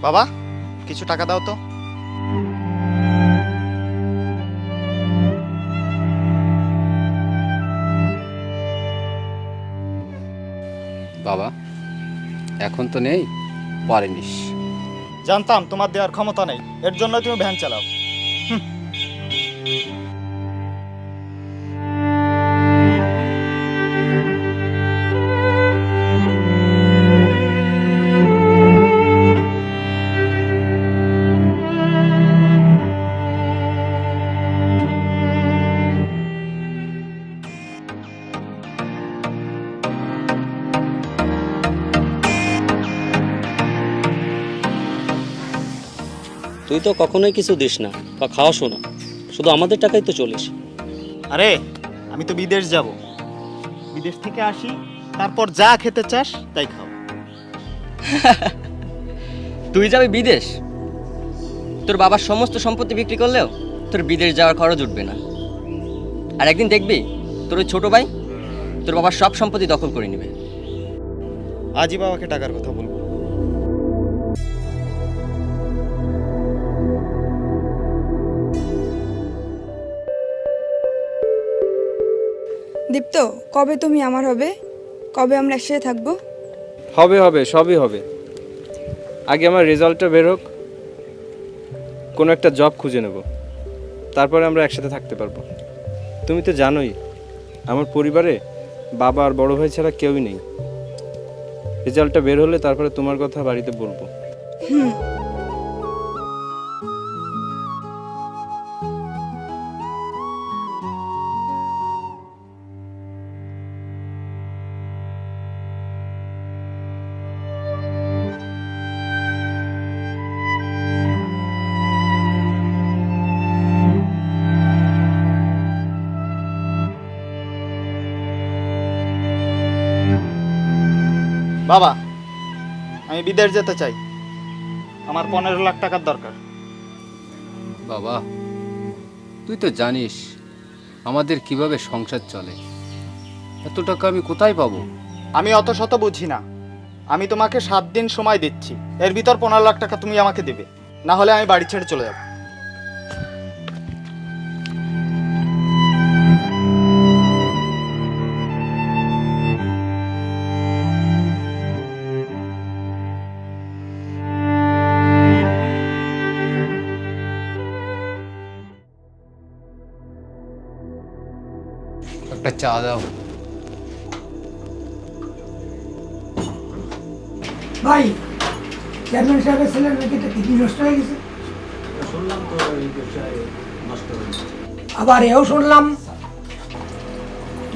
বাবা, কিছু টাকা দাও তো। বাবা, এখন তো নেই, পরে নিস। জানতাম তোমার দেওয়ার ক্ষমতা নেই, এর জন্য তুমি ভ্যান চালাও। তুই তো কখনোই কিছু দিস না বা খাওয়াসও না, শুধু আমাদের টাকাই তো চলিস। আরে আমি তো বিদেশ যাব, বিদেশ থেকে আসি, তারপর যা খেতে চাস তাই খাও। তুই যাবি বিদেশ? তোর বাবার সমস্ত সম্পত্তি বিক্রি করলেও তোর বিদেশ যাওয়ার খরচ উঠবে না। আর একদিন দেখবি তোর ওই ছোট ভাই তোর বাবার সব সম্পত্তি দখল করে নেবে। আজই বাবাকে টাকার কথা বলবো। দীপ্ত, কবে তুমি আমার হবে? কবে আমরা একসাথে থাকবো? হবে হবে, সবই হবে। আগে আমার রেজাল্টটা বের হোক, কোনো একটা জব খুঁজে নেব, তারপরে আমরা একসাথে থাকতে পারবো। তুমি তো জানোই আমার পরিবারে বাবা আর বড় ভাই ছাড়া কেউই নেই। রেজাল্টটা বের হলে তারপরে তোমার কথা বাড়িতে বলবো। বাবা, আমি বিদেশ যেতে চাই, আমার 15 লাখ টাকার দরকার। বাবা, তুই তো জানিস আমাদের কিভাবে সংসার চলে, এত টাকা আমি কোথায় পাবো? আমি অত শত বুঝি না, আমি তোমাকে 7 দিন সময় দিচ্ছি, এর ভিতর 15 লাখ টাকা তুমি আমাকে দেবে, না হলে আমি বাড়ি ছেড়ে চলে যাব। একটা চা দাও। ভাই, চেয়ারম্যান সাহেবের ছেলের নাকি একটা কিডনি নষ্ট হয়ে গেছে। আবার এও শুনলাম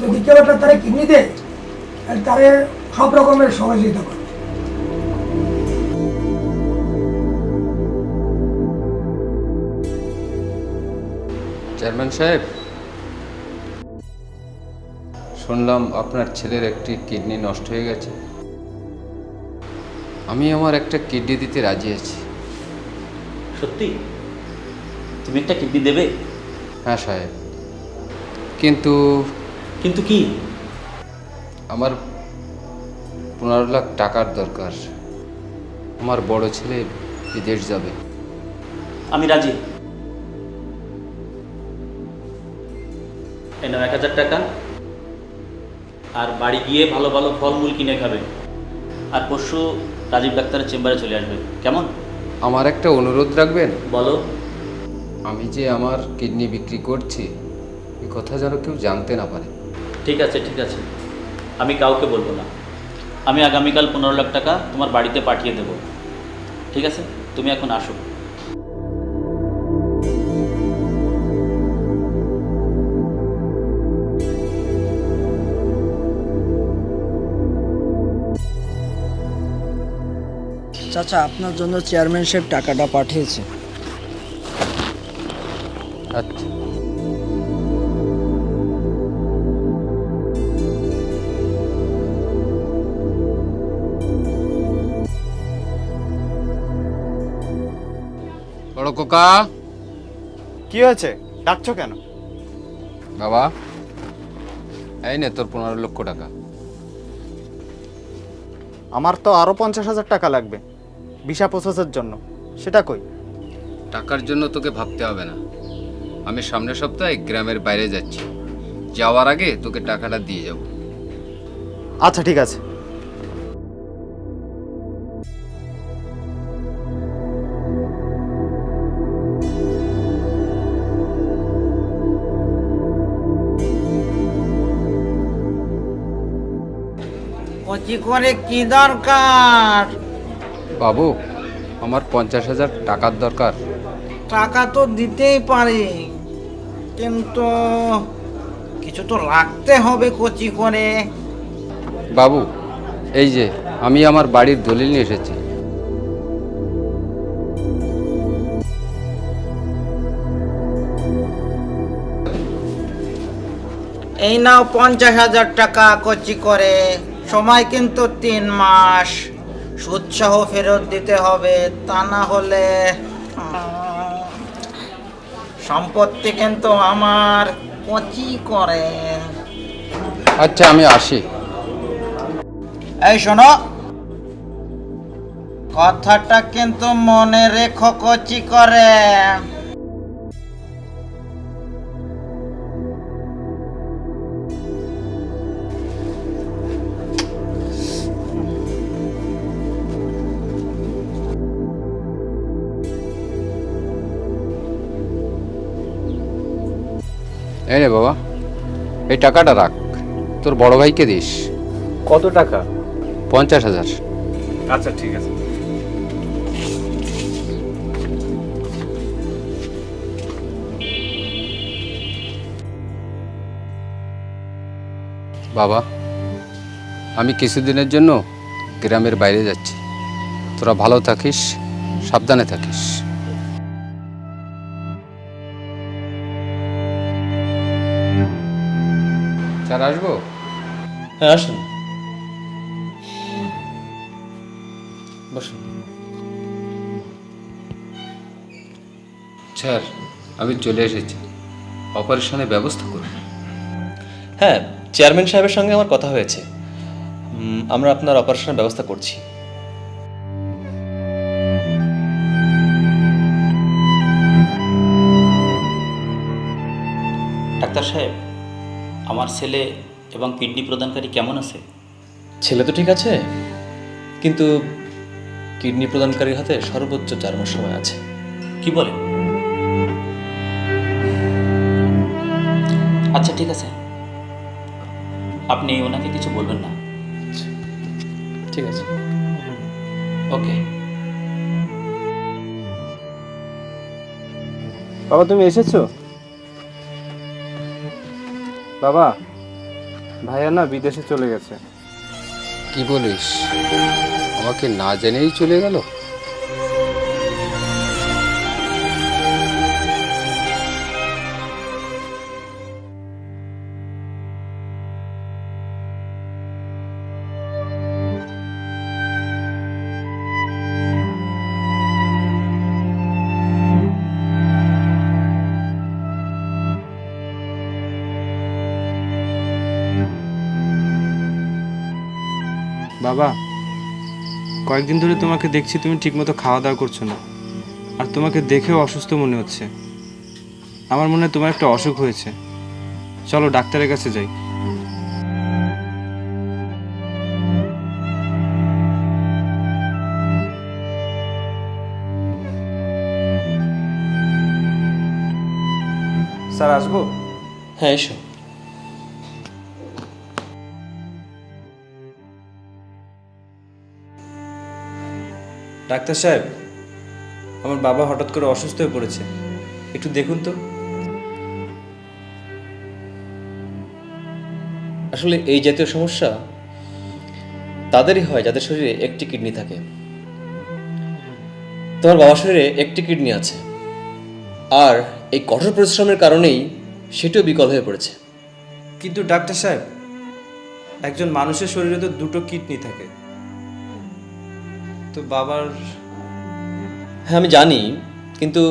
যদি কেউ একটা তারে কিডনি দেয় তারে সব রকমের সহযোগিতা করে। চেয়ারম্যান সাহেব, শুনলাম আপনার ছেলের একটি কিডনি নষ্ট হয়ে গেছে। আমি আমার একটা কিডনি দিতে রাজি আছি। সত্যি তুমি একটা কিডনি দেবে? হ্যাঁ সাহেব, কিন্তু কিন্তু কি? আমার 15 লাখ টাকার দরকার। আমার বড় ছেলে বিদেশ যাবে। আমি রাজি। এই নাও 1000 টাকা, আর বাড়ি গিয়ে ভালো ভালো ফলমূল কিনে খাবে, আর পরশু রাজীব ডাক্তারের চেম্বারে চলে আসবে, কেমন? আমার একটা অনুরোধ রাখবেন। বলো। আমি যে আমার কিডনি বিক্রি করছি এই কথা যেন কেউ জানতে না পারে। ঠিক আছে ঠিক আছে, আমি কাউকে বলবো না। আমি আগামীকাল 15 লাখ টাকা তোমার বাড়িতে পাঠিয়ে দেব, ঠিক আছে? তুমি এখন আসো। চাচা, আপনার জন্য চেয়ারম্যান সাহেব টাকাটা পাঠিয়েছে। আচ্ছা, বড় কোকা। কি হয়েছে, ডাকছো কেন? বাবা, এই নে তোর 15 লক্ষ টাকা। আমার তো আরো 50,000 টাকা লাগবে, ভিসা প্রসেসের জন্য, সেটা কই? টাকার জন্য তোকে ভাবতে হবে না। আমি সামনের সপ্তাহে গ্রামের বাইরে যাচ্ছি, যাওয়ার আগে তোকে টাকাটা দিয়ে যাব। আচ্ছা ঠিক আছে। কচি করে কি দরকার? বাবু, আমার 50,000 টাকার দরকার। টাকা তো দিতেই পারি, কিন্তু কিছু তো রাখতে হবে কচি করে। বাবু, এই যে আমি আমার বাড়ির দলিল নিয়ে এসেছি। এই নাও 50,000 টাকা কচি করে। সময় কিন্তু 3 মাস, সুদ সহ ফেরত দিতে হবে, তা না হলে সম্পত্তি কিন্তু আমার কচি করে। আচ্ছা, আমি আসি। এই শোনো, কথাটা কিন্তু মনে রেখো কচি করে। এই নে বাবা, এই টাকাটা রাখ, তোর বড় ভাইকে দিস। কত টাকা? 50,000। আচ্ছা ঠিক আছে। বাবা, আমি কিছুদিনের জন্য গ্রামের বাইরে যাচ্ছি। তোরা ভালো থাকিস, সাবধানে থাকিস। স্যার, আসবো? হ্যাঁ, আসুন, বসুন। স্যার, আমি চলে এসেছি, অপারেশনের ব্যবস্থা করুন। হ্যাঁ, চেয়ারম্যান সাহেবের সঙ্গে আমার কথা হয়েছে। আমরা আপনার অপারেশনের ব্যবস্থা করছি। ডাক্তার সাহেব, আমার ছেলে এবং কিডনি প্রদানকারী কেমন আছে? ছেলে তো ঠিক আছে, কিন্তু কিডনি প্রদানকারীর হাতে সর্বোচ্চ 4 মাস সময় আছে। কি বলেন? আচ্ছা ঠিক আছে, আপনি ওনাকে কিছু বলবেন না। ঠিক আছে। ওকে। বাবা, তুমি এসেছো? বাবা, ভাইয়া না বিদেশে চলে গেছে। কি বলিস? আমাকে না জেনেই চলে গেল? বাবা, কয়েকদিন ধরে তোমাকে দেখছি তুমি ঠিকমতো খাওয়া দাওয়া করছো না, আর তোমাকে দেখেও অসুস্থ মনে হচ্ছে। আমার মনে হয় তোমার একটা অসুখ হয়েছে। চলো ডাক্তারের কাছে যাই। স্যার, আসবো? হ্যাঁ, এসো। ডাক্তার সাহেব, আমার বাবা হঠাৎ করে অসুস্থ হয়ে পড়েছে, একটু দেখুন তো। আসলে এই জাতীয় সমস্যা তাদেরই হয় যাদের শরীরে একটি কিডনি থাকে। তোমার বাবার শরীরে একটি কিডনি আছে, আর এই কঠোর পরিশ্রমের কারণেই সেটিও বিকল হয়ে পড়েছে। কিন্তু ডাক্তার সাহেব, একজন মানুষের শরীরে তো 2টো কিডনি থাকে, তো বাবার... হ্যাঁ, আমি জানি, কিন্তু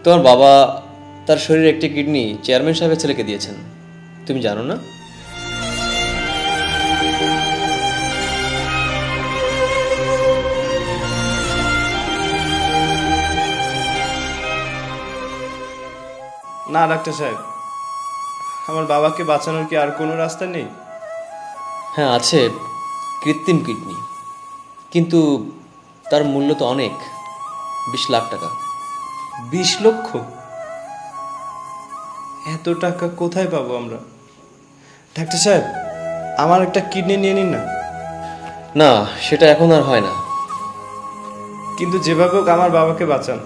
তোমার বাবা তার শরীরে একটি কিডনি চেয়ারম্যান সাহেবের ছেলেকে দিয়েছেন, তুমি জানো না? না ডাক্তার সাহেব, আমার বাবাকে বাঁচানোর কি আর কোনো রাস্তা নেই? হ্যাঁ আছে, কৃত্রিম কিডনি, কিন্তু তার মূল্য তো অনেক, 20 লাখ টাকা। 20 লক্ষ? এত টাকা কোথায় পাবো আমরা? ডাক্তার সাহেব, আমার একটা কিডনি নিয়ে নিন না। না, সেটা এখন আর হয় না। কিন্তু যেভাবে হোক আমার বাবাকে বাঁচান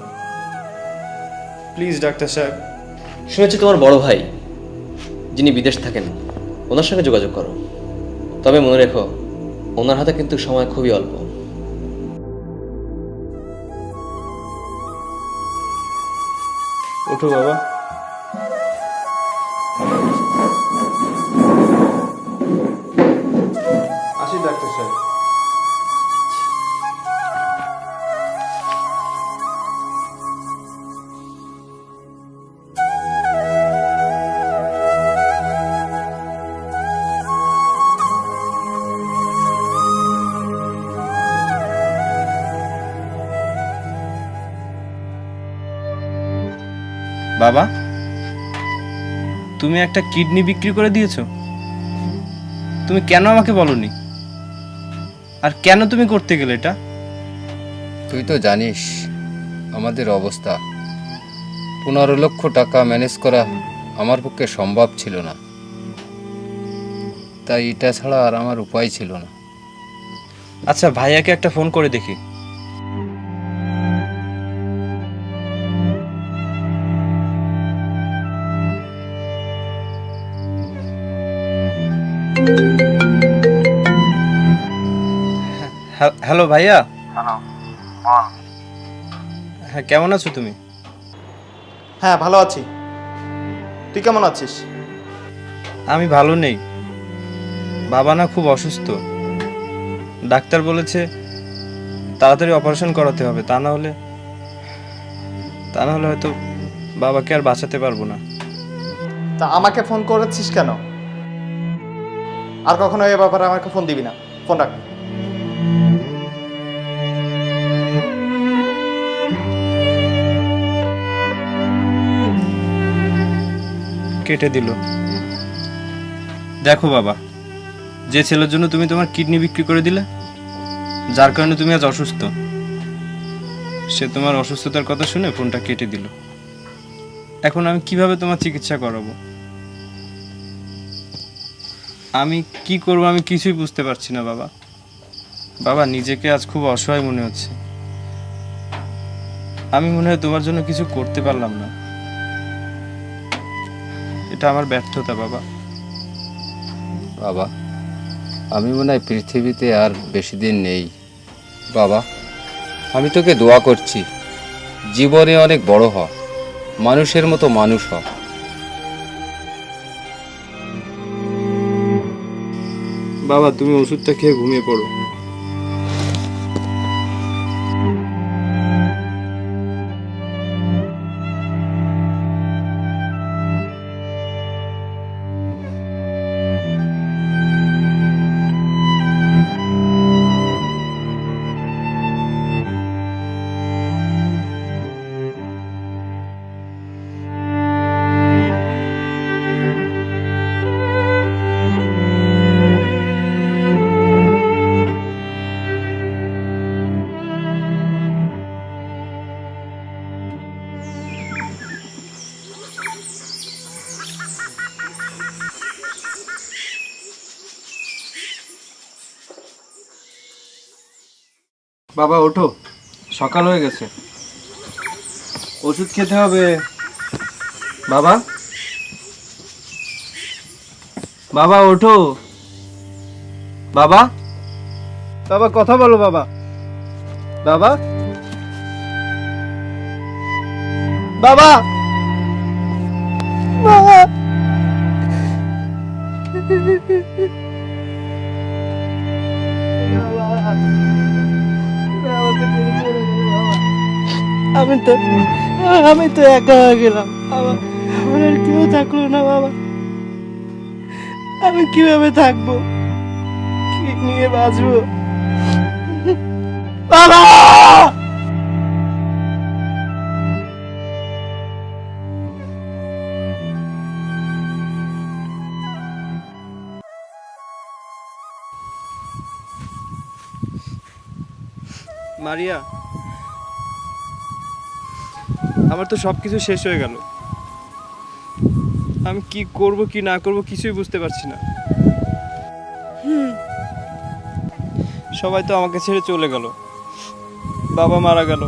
প্লিজ ডাক্তার সাহেব। শুনেছি তোমার বড় ভাই যিনি বিদেশ থাকেন, ওনার সঙ্গে যোগাযোগ করো। তবে মনে রেখো, ওনার হাতে কিন্তু সময় খুবই অল্প। ওঠো বাবা। আসি ডাক্তার সাহেব। বাবা, তুমি একটা কিডনি বিক্রি করে দিয়েছো? তুমি কেন আমাকে বলনি? আর কেন তুমি করতে গেলে এটা? তুই তো জানিস আমাদের অবস্থা। 15 লক্ষ টাকা ম্যানেজ করা আমার পক্ষে সম্ভব ছিল না, তাই এটা ছাড়া আর আমার উপায় ছিল না। আচ্ছা, ভাইয়াকে একটা ফোন করে দেখি। হ্যালো ভাইয়া। হ্যাঁ, কেমন আছো তুমি? হ্যাঁ, ভালো আছি। তুই কেমন আছিস? আমি ভালো নেই। বাবা না খুব অসুস্থ। ডাক্তার বলেছে তাড়াতাড়ি অপারেশন করাতে হবে, তা না হলে হয়তো বাবাকে আর বাঁচাতে পারবো না। তা আমাকে ফোন করেছিস কেন? আর কখনো এ ব্যাপারে আমাকে ফোন দিবি না। ফোন রাখ। কেটে দিল। দেখো বাবা, যে ছেলের জন্য তুমি তোমার কিডনি বিক্রি করে দিলে, যার কারণে তুমি আজ অসুস্থ, সে তোমার অসুস্থতার কথা শুনে ফোনটা কেটে দিল। এখন আমি কিভাবে তোমার চিকিৎসা করাবো? আমি কি করব আমি কিছুই বুঝতে পারছি না বাবা। বাবা, নিজেকে আজ খুব অসহায় মনে হচ্ছে। আমি মনে হয় তোমার জন্য কিছু করতে পারলাম না। এটা আমার ব্যর্থতা বাবা। বাবা, আমি মনে হয় পৃথিবীতে আর বেশি দিন নেই। বাবা, আমি তোকে দোয়া করছি, জীবনে অনেক বড় হ, মানুষের মতো মানুষ হ। বাবা, তুমি ওষুধটা খেয়ে ঘুমিয়ে পড়ো। বাবা ওঠো, সকাল হয়ে গেছে, ওষুধ খেতে হবে। বাবা, বাবা ওঠো। বাবা, বাবা কথা বলো। বাবা, বাবা, বাবা, বাবা। আমি তো একা হয়ে গেলাম। আমার আর কেউ থাকলো না বাবা। আমি কিভাবে থাকবো, কি নিয়ে বাঁচবো বাবা? মারিয়া, আমার তো সব কিছু শেষ হয়ে গেল। আমি কি করব কি না করব কিছুই বুঝতে পারছি না। সবাই তো আমাকে ছেড়ে চলে গেল, বাবা মারা গেল,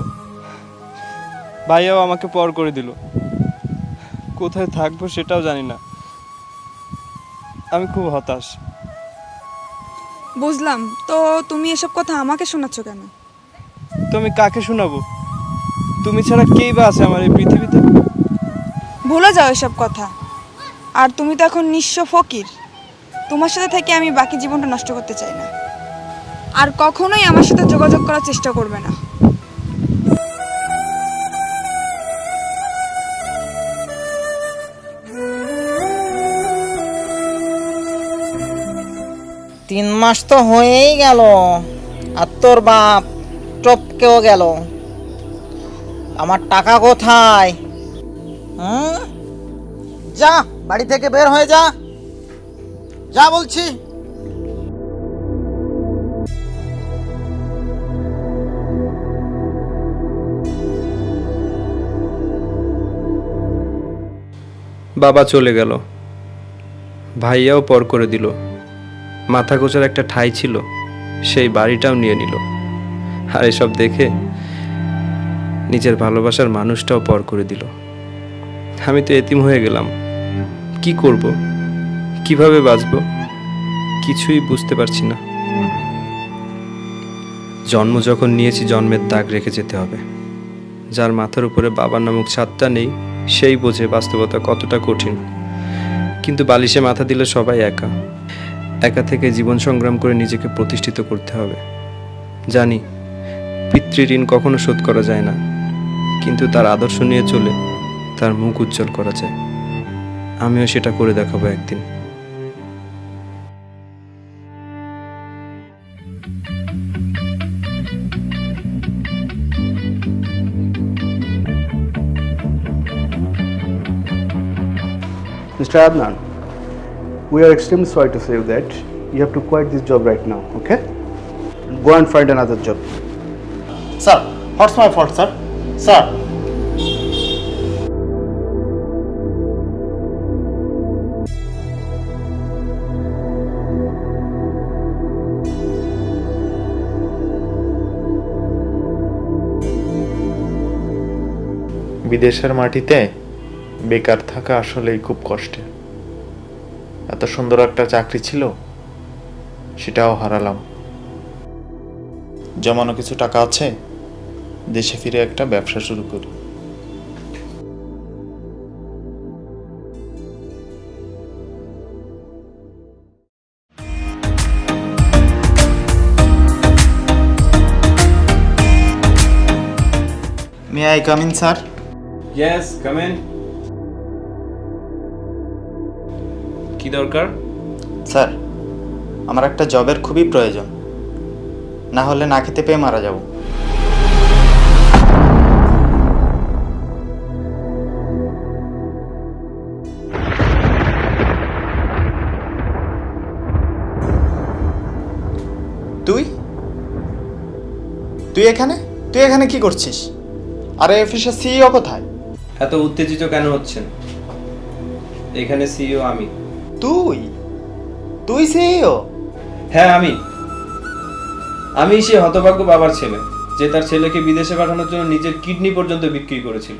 ভাইয়াও আমাকে পর করে দিল। কোথায় থাকবো সেটাও জানি না। আমি খুব হতাশ। বুঝলাম, তো তুমি এসব কথা আমাকে শোনাচ্ছ কেন? তো আমি কাকে শোনাবো? তুমি ছাড়া কেই বা আছে আমার এই পৃথিবীতে? ভুলে যাও এসব কথা। আর তুমি তো এখন নিঃস্ব ফকির। তোমার সাথে থেকে আমি বাকি জীবনটা নষ্ট করতে চাই না। আর কখনোই আমার সাথে যোগাযোগ করার চেষ্টা করবে না। তিন মাস তো হয়েই গেল, আর তোর বাপ টপকেও গেল। আমার টাকা কোথায়? যা, বাড়ি থেকে বের হয়ে যা, যা বলছি। বাবা চলে গেল, ভাইয়াও পর করে দিল, মাথা গোছার একটা ঠাঁই ছিল সেই বাড়িটাও নিয়ে নিল। আর এসব দেখে নিজের ভালোবাসার মানুষটাও পর করে দিল। আমি তো এতিম হয়ে গেলাম। কি করব, কিভাবে বাঁচব, কিছুই বুঝতে পারছি না। জন্ম যখন নিয়েছি জন্মের দাগ রেখে যেতে হবে। যার মাথার উপরে বাবার নামক ছাদটা নেই সেই বোঝে বাস্তবতা কতটা কঠিন। কিন্তু বালিশে মাথা দিলে সবাই একা একা থেকে জীবন সংগ্রাম করে নিজেকে প্রতিষ্ঠিত করতে হবে। জানি পিতৃঋণ কখনো শোধ করা যায় না, কিন্তু তার আদর্শ নিয়ে চলে তার মুখ উজ্জ্বল করা যায়। আমিও সেটা করে দেখাবো একদিন। Mr. Adnan, we are extremely sorry to say that you have to quit this job right now, okay? Go and find another job. Sir, what's my fault sir? Sir, বিদেশের মাটিতে বেকার থাকা আসলেই খুব কষ্টের। এত সুন্দর একটা চাকরি ছিল, সেটাও হারালাম। জমানো কিছু টাকা আছে, দেশে ফিরে একটা ব্যবসা শুরু করি। May I come in sir? Yes, come in. কি দরকার? স্যার, আমার একটা জবের খুবই প্রয়োজন, না হলে না খেতে পেয়ে মারা যাব। তুই তুই এখানে তুই এখানে কি করছিস? আরে অফিসের সিইও কোথায়? এত উত্তেজিত কেন হচ্ছেন? এখানে সিইও আমি। তুই তুই সিইও? হ্যাঁ, আমি সেই হতভাগ্য বাবার ছেলে যে তার ছেলেকে বিদেশে পাঠানোর জন্য নিজের কিডনি পর্যন্ত বিক্রি করেছিল।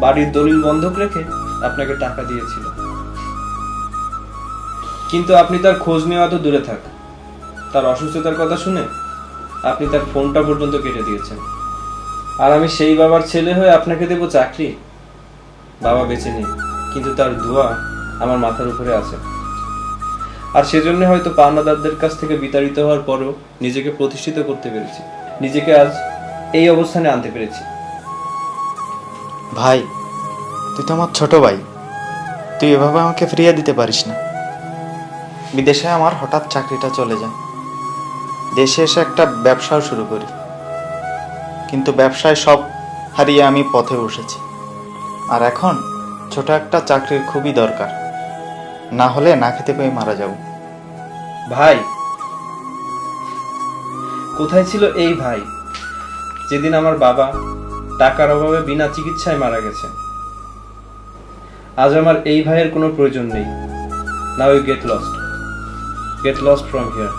বাড়ির দলিল বন্ধক রেখে আপনাকে টাকা দিয়েছিল, কিন্তু আপনি তার খোঁজ নেওয়া তো দূরে থাক, তার অসুস্থতার কথা শুনে আপনি তার ফোনটা পর্যন্ত কেটে দিয়েছেন। আর আমি সেই বাবার ছেলে হয়ে আপনাকে দেব চাকরি? বাবা বেঁচে নেই, কিন্তু তার দোয়া আমার মাথার উপরে আছে। আর সেজন্য হয়তো পাওনাদারদের কাছ থেকে বিতাড়িত হওয়ার পরও নিজেকে প্রতিষ্ঠিত করতে পেরেছি, নিজেকে আজ এই অবস্থানে আনতে পেরেছি। ভাই, তুই তো আমার ছোট ভাই, তুই এভাবে আমাকে ফিরিয়ে দিতে পারিস না। বিদেশে আমার হঠাৎ চাকরিটা চলে যায়, দেশে এসে একটা ব্যবসাও শুরু করি, কিন্তু ব্যবসায় সব হারিয়ে আমি পথে বসেছি। আর এখন ছোট একটা চাকরির খুবই দরকার, না হলে না খেতে পেয়ে মারা যাব। ভাই, কোথায় ছিল এই ভাই যেদিন আমার বাবা টাকার অভাবে বিনা চিকিৎসায় মারা গেছে? আজ আমার এই ভাইয়ের কোনো প্রয়োজন নেই। Now you get lost from here.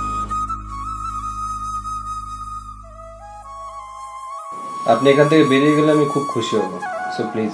আপনি এখান থেকে বেরিয়ে গেলে আমি খুব খুশি হব, সো প্লিজ।